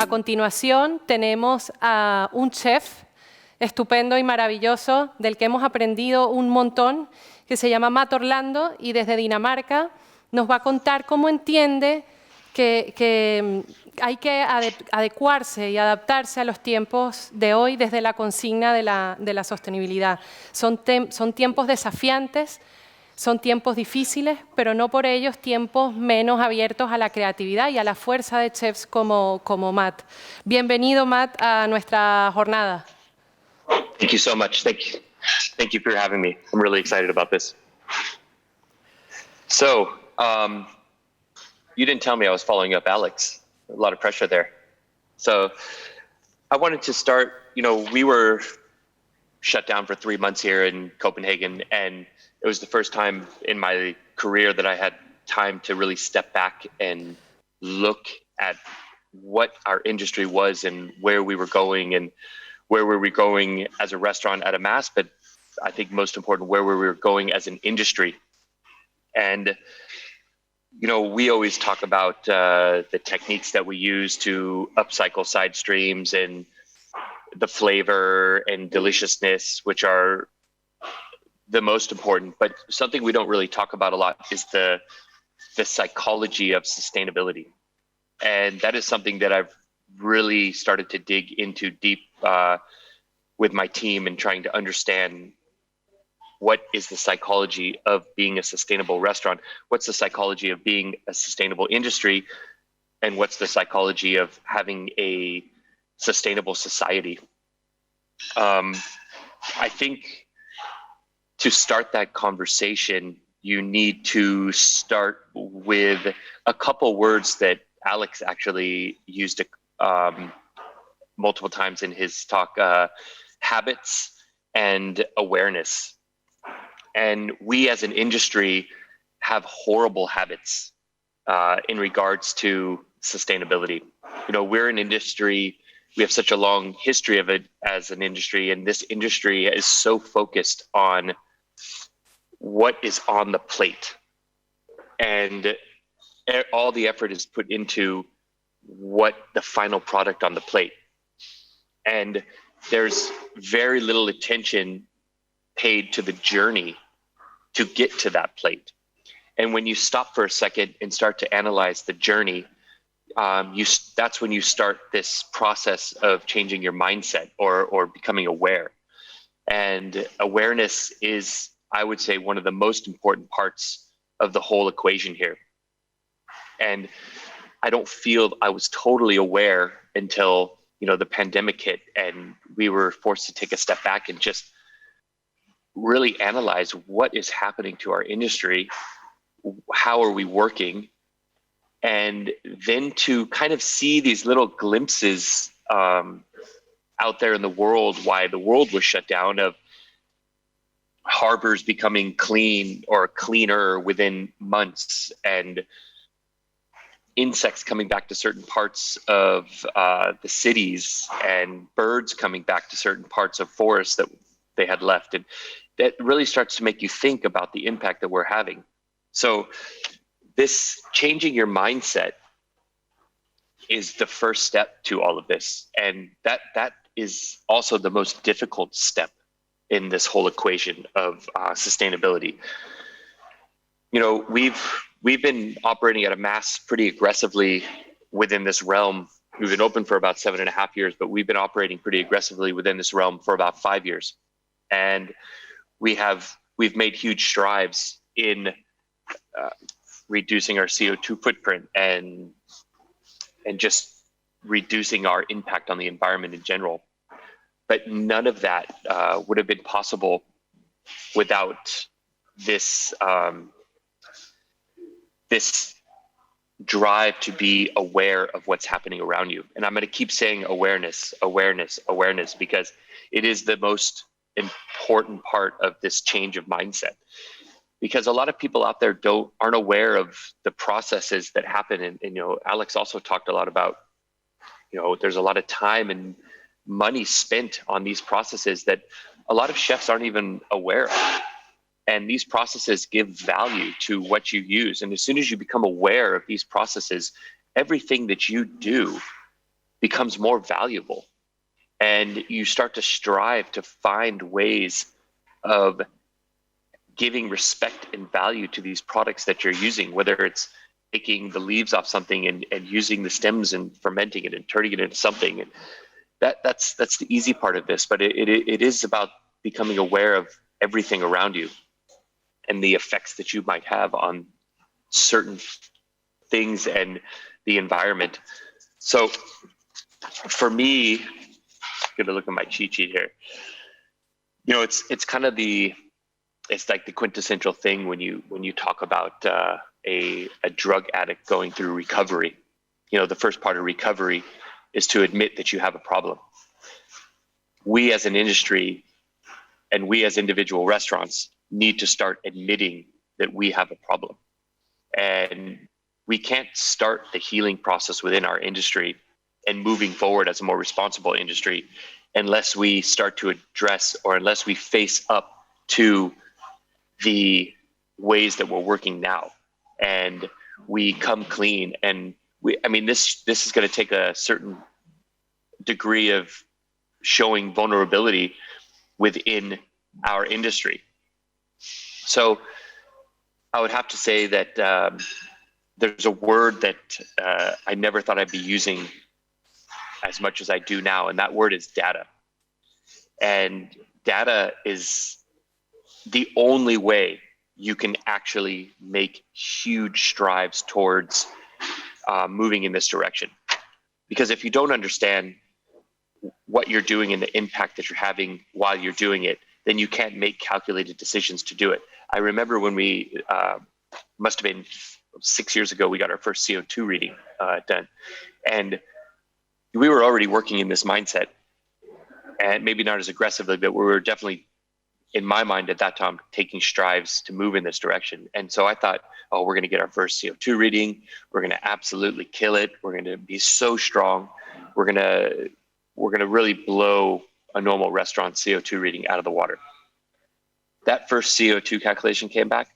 A continuación tenemos a un chef estupendo y maravilloso del que hemos aprendido un montón, que se llama Matt Orlando y desde Dinamarca nos va a contar cómo entiende que hay que adecuarse y adaptarse a los tiempos de hoy desde la consigna de la sostenibilidad. Son tiempos desafiantes, son tiempos difíciles, pero no por ellos tiempos menos abiertos a la creatividad y a la fuerza de chefs como Matt. Bienvenido, Matt, a nuestra jornada. Thank you so much. Thank you for having me. I'm really excited about this. So, you didn't tell me I was following up Alex. A lot of pressure there. So I wanted to start, we were shut down for 3 months here in Copenhagen, and it was the first time in my career that I had time to really step back and look at what our industry was and where we were going and where were we going as a restaurant at Amass, but I think most important, where we were going as an industry. And we always talk about the techniques that we use to upcycle side streams and the flavor and deliciousness, which are the most important. But something we don't really talk about a lot is the psychology of sustainability. And that is something that I've really started to dig into deep with my team and trying to understand what is the psychology of being a sustainable restaurant? What's the psychology of being a sustainable industry? And what's the psychology of having a sustainable society? I think to start that conversation, you need to start with a couple words that Alex actually used multiple times in his talk, habits and awareness. And we as an industry have horrible habits in regards to sustainability. We're an industry, we have such a long history of it as an industry, and this industry is so focused on what is on the plate. And all the effort is put into what the final product on the plate. And there's very little attention paid to the journey to get to that plate. And when you stop for a second and start to analyze the journey, that's when you start this process of changing your mindset or becoming aware. And awareness is, I would say, one of the most important parts of the whole equation here. And I don't feel I was totally aware until, the pandemic hit and we were forced to take a step back and just really analyze what is happening to our industry, how are we working, and then to kind of see these little glimpses out there in the world, why the world was shut down, of harbors becoming clean or cleaner within months, and insects coming back to certain parts of the cities, and birds coming back to certain parts of forests that they had left. And that really starts to make you think about the impact that we're having. So this changing your mindset is the first step to all of this. And that is also the most difficult step in this whole equation of sustainability. We've been operating at Amass pretty aggressively within this realm. We've been open for about 7.5 years, but we've been operating pretty aggressively within this realm for about 5 years. And we've made huge strides in reducing our CO2 footprint and just reducing our impact on the environment in general. But none of that would have been possible without this this drive to be aware of what's happening around you. And I'm going to keep saying awareness, awareness, awareness, because it is the most important part of this change of mindset. Because a lot of people out there aren't aware of the processes that happen. And Alex also talked a lot about, there's a lot of time and money spent on these processes that a lot of chefs aren't even aware of. And these processes give value to what you use. And as soon as you become aware of these processes, everything that you do becomes more valuable. And you start to strive to find ways of giving respect and value to these products that you're using, whether it's taking the leaves off something and using the stems and fermenting it and turning it into something. And that's the easy part of this, but it is about becoming aware of everything around you and the effects that you might have on certain things and the environment. So for me, I'm gonna look at my cheat sheet here. You know, it's kind of it's like the quintessential thing when you talk about a drug addict going through recovery. You know, the first part of recovery is to admit that you have a problem. We as an industry and we as individual restaurants need to start admitting that we have a problem. And we can't start the healing process within our industry and moving forward as a more responsible industry unless we start to address, or unless we face up to the ways that we're working now and we come clean. And this is going to take a certain degree of showing vulnerability within our industry. So I would have to say that there's a word that I never thought I'd be using as much as I do now, and that word is data. And data is the only way you can actually make huge strides towards moving in this direction. Because if you don't understand what you're doing and the impact that you're having while you're doing it, then you can't make calculated decisions to do it. I remember when we, must have been 6 years ago, we got our first CO2 reading done. And we were already working in this mindset, and maybe not as aggressively, but we were definitely, in my mind at that time, taking strides to move in this direction. And so I thought, oh, we're going to get our first CO2 reading. We're going to absolutely kill it. We're going to be so strong. We're going to really blow a normal restaurant CO2 reading out of the water. That first CO2 calculation came back,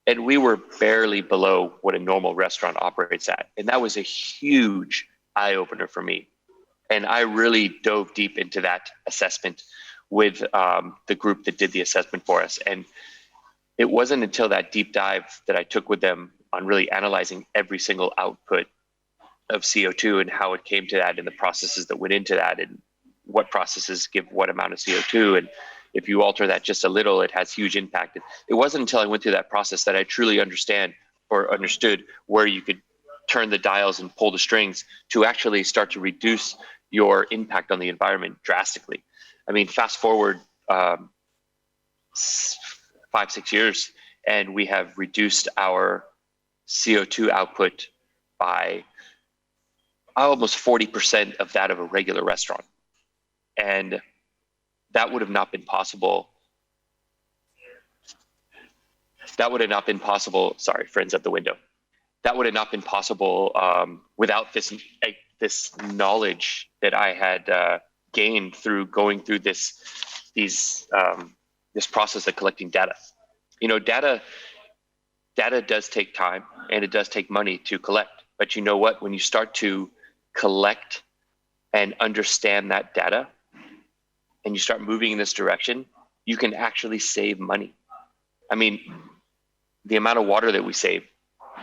and we were barely below what a normal restaurant operates at. And that was a huge eye opener for me. And I really dove deep into that assessment with the group that did the assessment for us. And it wasn't until that deep dive that I took with them on really analyzing every single output of CO2 and how it came to that and the processes that went into that and what processes give what amount of CO2. And if you alter that just a little, it has huge impact. It wasn't until I went through that process that I truly understood where you could turn the dials and pull the strings to actually start to reduce your impact on the environment drastically. I mean, fast forward 5-6 years, and we have reduced our CO2 output by almost 40% of that of a regular restaurant. And that would have not been possible. Sorry, friends at the window. That would have not been possible without this knowledge that I had gained through going through this process of collecting data. You know, data does take time and it does take money to collect. But you know what? When you start to collect and understand that data and you start moving in this direction, you can actually save money. I mean, the amount of water that we save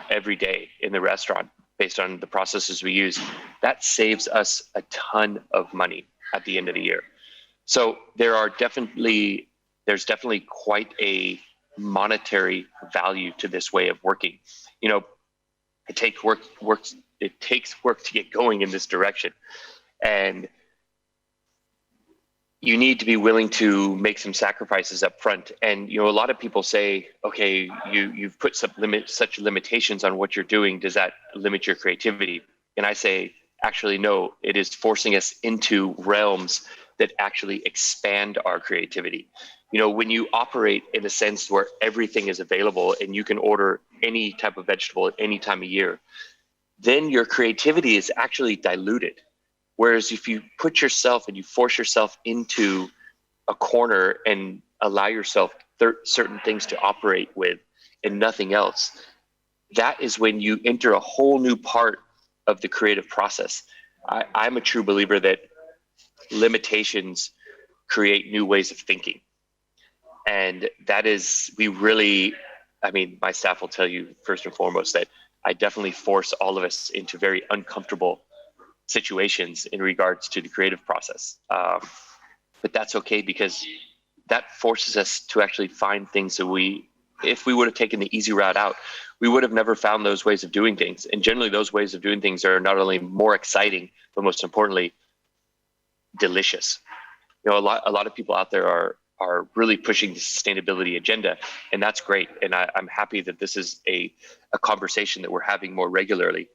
every day in the restaurant based on the processes we use, that saves us a ton of money at the end of the year. So there's definitely quite a monetary value to this way of working. You know, it takes work to get going in this direction. And you need to be willing to make some sacrifices up front. And, you know, a lot of people say, okay, you've put such limitations on what you're doing. Does that limit your creativity? And I say, actually, no, it is forcing us into realms that actually expand our creativity. You know, when you operate in a sense where everything is available and you can order any type of vegetable at any time of year, then your creativity is actually diluted. Whereas if you put yourself and you force yourself into a corner and allow yourself certain things to operate with and nothing else, that is when you enter a whole new part of the creative process. I'm a true believer that limitations create new ways of thinking. And that is, my staff will tell you first and foremost that I definitely force all of us into very uncomfortable situations in regards to the creative process. But that's okay, because that forces us to actually find things that if we would have taken the easy route out, we would have never found those ways of doing things. And generally those ways of doing things are not only more exciting, but most importantly, delicious. A lot of people out there are really pushing the sustainability agenda, and that's great. And I'm happy that this is a conversation that we're having more regularly.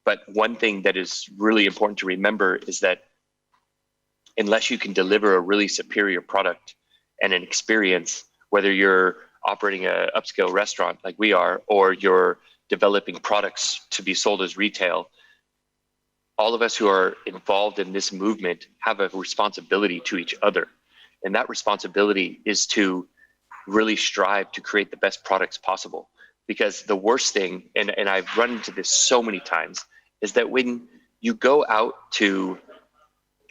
But one thing that is really important to remember is that unless you can deliver a really superior product and an experience, whether you're operating an upscale restaurant like we are, or you're developing products to be sold as retail, all of us who are involved in this movement have a responsibility to each other. And that responsibility is to really strive to create the best products possible. Because the worst thing, and I've run into this so many times, is that when you go out to,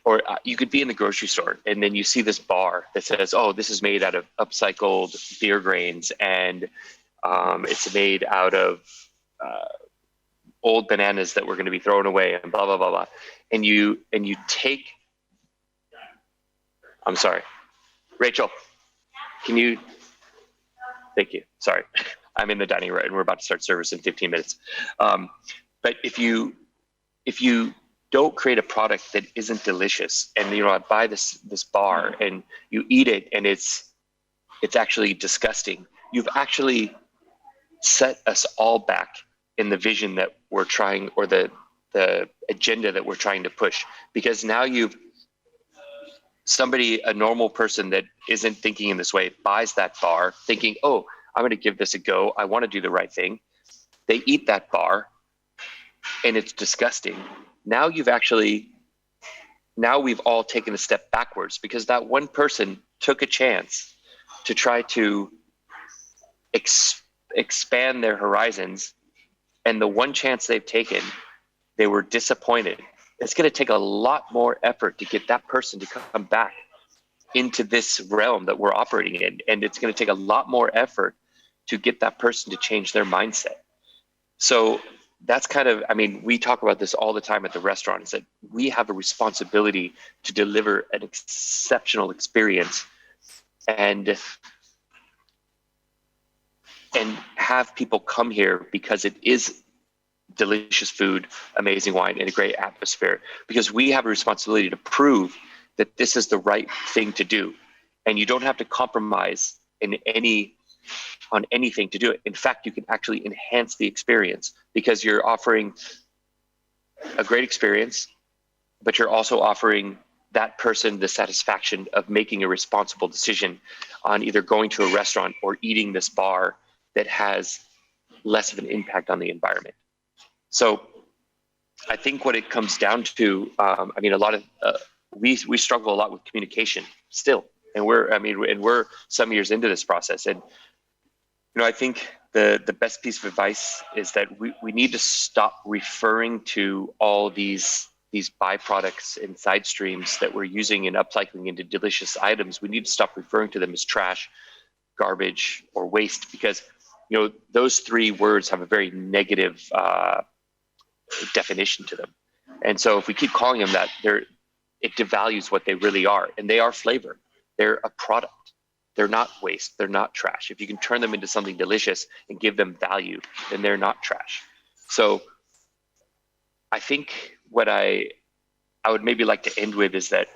or you could be in the grocery store and then you see this bar that says, oh, this is made out of upcycled beer grains, and it's made out of old bananas that we're going to be thrown away, and blah, blah, blah, blah. And you take, I'm sorry, Rachel, can you, thank you, sorry. I'm in the dining room and we're about to start service in 15 minutes. But if you don't create a product that isn't delicious, and I buy this bar and you eat it and it's actually disgusting, you've actually set us all back in the vision that we're trying, or the agenda that we're trying to push. Because now a normal person that isn't thinking in this way buys that bar thinking, oh, I'm going to give this a go, I want to do the right thing. They eat that bar and it's disgusting. Now we've all taken a step backwards, because that one person took a chance to try to expand their horizons, and the one chance they've taken, they were disappointed. It's going to take a lot more effort to get that person to come back into this realm that we're operating in, and it's going to take a lot more effort to get that person to change their mindset. So that's we talk about this all the time at the restaurant, is that we have a responsibility to deliver an exceptional experience and have people come here because it is delicious food, amazing wine, and a great atmosphere, because we have a responsibility to prove that this is the right thing to do. And you don't have to compromise on anything to do it. In fact, you can actually enhance the experience, because you're offering a great experience, but you're also offering that person the satisfaction of making a responsible decision on either going to a restaurant or eating this bar that has less of an impact on the environment. So I think what it comes down to, we struggle a lot with communication still, and we're some years into this process. And I think the best piece of advice is that we need to stop referring to all these byproducts and side streams that we're using and upcycling into delicious items. We need to stop referring to them as trash, garbage, or waste, because those three words have a very negative definition to them. And so if we keep calling them that, it devalues what they really are. And they are flavor. They're a product. They're not waste. They're not trash. If you can turn them into something delicious and give them value, then they're not trash. So I think what I would maybe like to end with is that,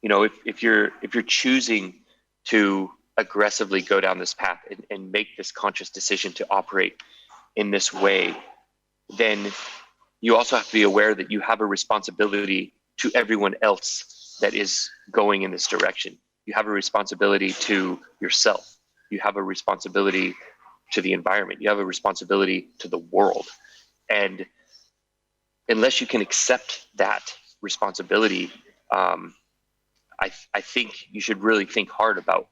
if you're choosing to aggressively go down this path and make this conscious decision to operate in this way, then you also have to be aware that you have a responsibility to everyone else that is going in this direction. You have a responsibility to yourself. You have a responsibility to the environment. You have a responsibility to the world. And unless you can accept that responsibility, I think you should really think hard about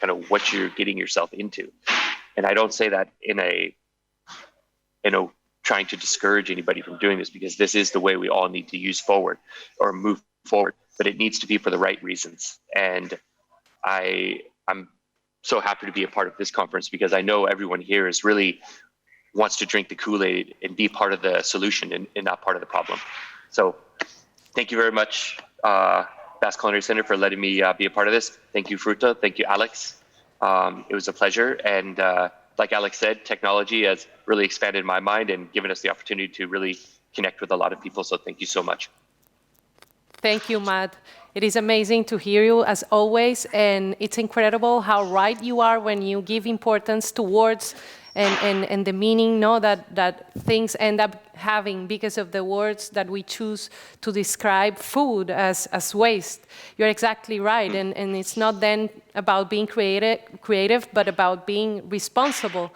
kind of what you're getting yourself into. And I don't say that in a trying to discourage anybody from doing this, because this is the way we all need to move forward, but it needs to be for the right reasons. And I'm so happy to be a part of this conference, because I know everyone here is really wants to drink the Kool-Aid and be part of the solution and not part of the problem. So thank you very much, Basque Culinary Center, for letting me be a part of this. Thank you, FRUTO. Thank you, Alex. It was a pleasure. And like Alex said, technology has really expanded my mind and given us the opportunity to really connect with a lot of people. So thank you so much. Thank you, Matt. It is amazing to hear you, as always, and it's incredible how right you are when you give importance to words and the meaning, no, that things end up having because of the words that we choose to describe food as waste. You're exactly right, and it's not then about being creative, but about being responsible.